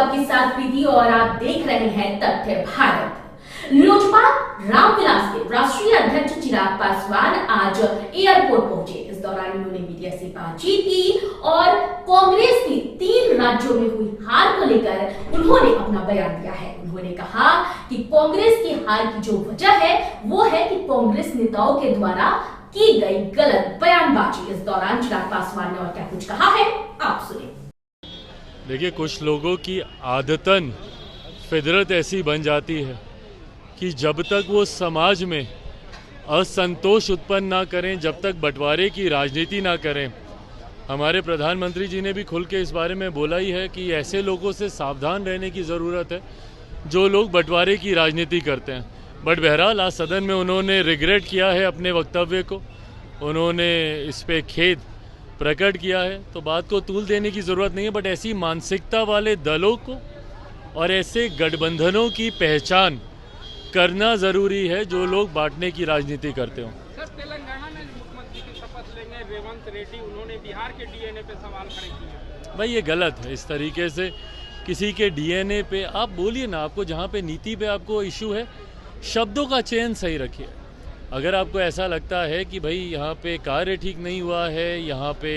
आपके साथ प्रीति और आप देख रहे हैं तथ्य भारत। लोजपा रामविलास के राष्ट्रीय अध्यक्ष चिराग पासवान आज एयरपोर्ट पहुंचे। इस दौरान उन्होंने मीडिया से बातचीत की और कांग्रेस की 3 राज्यों में हुई हार को लेकर उन्होंने अपना बयान दिया है। उन्होंने कहा कि कांग्रेस की हार की जो वजह है वो है कि कांग्रेस नेताओं के द्वारा की गई गलत बयानबाजी। इस दौरान चिराग पासवान ने और क्या कुछ कहा है आप सुनिए। देखिए, कुछ लोगों की आदतन फितरत ऐसी बन जाती है कि जब तक वो समाज में असंतोष उत्पन्न ना करें, जब तक बंटवारे की राजनीति ना करें। हमारे प्रधानमंत्री जी ने भी खुल के इस बारे में बोला ही है कि ऐसे लोगों से सावधान रहने की ज़रूरत है जो लोग बंटवारे की राजनीति करते हैं। बट बहरहाल आज सदन में उन्होंने रिग्रेट किया है अपने वक्तव्य को, उन्होंने इस पे खेद प्रकट किया है, तो बात को तूल देने की ज़रूरत नहीं है। बट ऐसी मानसिकता वाले दलों को और ऐसे गठबंधनों की पहचान करना ज़रूरी है जो लोग बांटने की राजनीति करते हो। सर, तेलंगाना में मुख्यमंत्री की शपथ लेंगे रेवंत रेड्डी, उन्होंने बिहार के डीएनए पे सवाल खड़े किए। भाई ये गलत है। इस तरीके से किसी के डीएनए पे आप बोलिए ना, आपको जहाँ पे नीति पे आपको इशू है, शब्दों का चयन सही रखिए। अगर आपको ऐसा लगता है कि भाई यहाँ पे कार्य ठीक नहीं हुआ है, यहाँ पे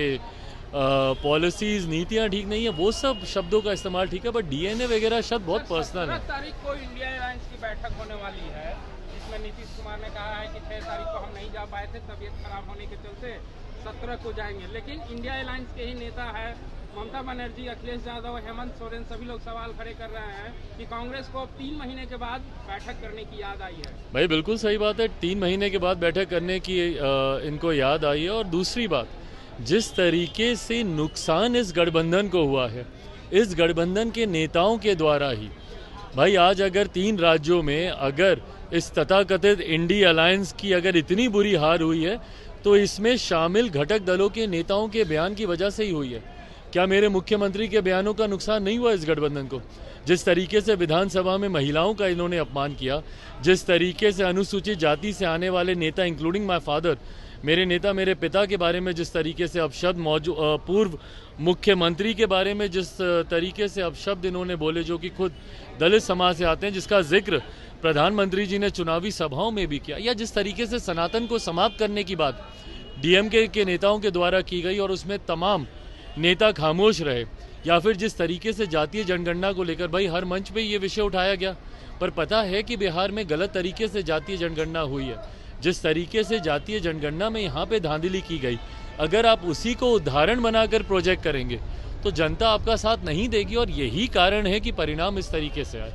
पॉलिसीज नीतियाँ ठीक नहीं है, वो सब शब्दों का इस्तेमाल ठीक है, बट डीएनए वगैरह शब्द बहुत पर्सनल है। 17 तारीख को इंडिया एलायंस की बैठक होने वाली है, जिसमें नीतीश कुमार ने कहा है कि 6 तारीख को हम नहीं जा पाए थे, तबीयत खराब होने के चलते 17 को जाएंगे। लेकिन इंडिया एलायंस के ही नेता है ममता बनर्जी, अखिलेश यादव, हेमंत सोरेन, सभी लोग सवाल खड़े कर रहे हैं कि कांग्रेस को 3 महीने के बाद बैठक करने की याद आई है। भाई बिल्कुल सही बात है, 3 महीने के बाद बैठक करने की इनको याद आई है। और दूसरी बात, जिस तरीके से नुकसान इस गठबंधन को हुआ है, इस गठबंधन के नेताओं के द्वारा ही। भाई आज अगर 3 राज्यों में अगर इस तथाकथित इंडी अलायंस की अगर इतनी बुरी हार हुई है, तो इसमें शामिल घटक दलों के नेताओं के बयान की वजह से ही हुई है। क्या मेरे मुख्यमंत्री के बयानों का नुकसान नहीं हुआ इस गठबंधन को? जिस तरीके से विधानसभा में महिलाओं का इन्होंने अपमान किया, जिस तरीके से अनुसूचित जाति से आने वाले नेता इंक्लूडिंग माय फादर, मेरे नेता मेरे पिता के बारे में जिस तरीके से अपशब्द पूर्व मुख्यमंत्री के बारे में जिस तरीके से अपशब्द इन्होंने बोले, जो कि खुद दलित समाज से आते हैं, जिसका जिक्र प्रधानमंत्री जी ने चुनावी सभाओं में भी किया, या जिस तरीके से सनातन को समाप्त करने की बात डीएमके के नेताओं के द्वारा की गई और उसमें तमाम नेता खामोश रहे, या फिर जिस तरीके से जातीय जनगणना को लेकर भाई हर मंच पे ये विषय उठाया गया, पर पता है कि बिहार में गलत तरीके से जातीय जनगणना हुई है। जिस तरीके से जातीय जनगणना में यहाँ पे धांधली की गई, अगर आप उसी को उदाहरण बनाकर प्रोजेक्ट करेंगे तो जनता आपका साथ नहीं देगी, और यही कारण है कि परिणाम इस तरीके से आए।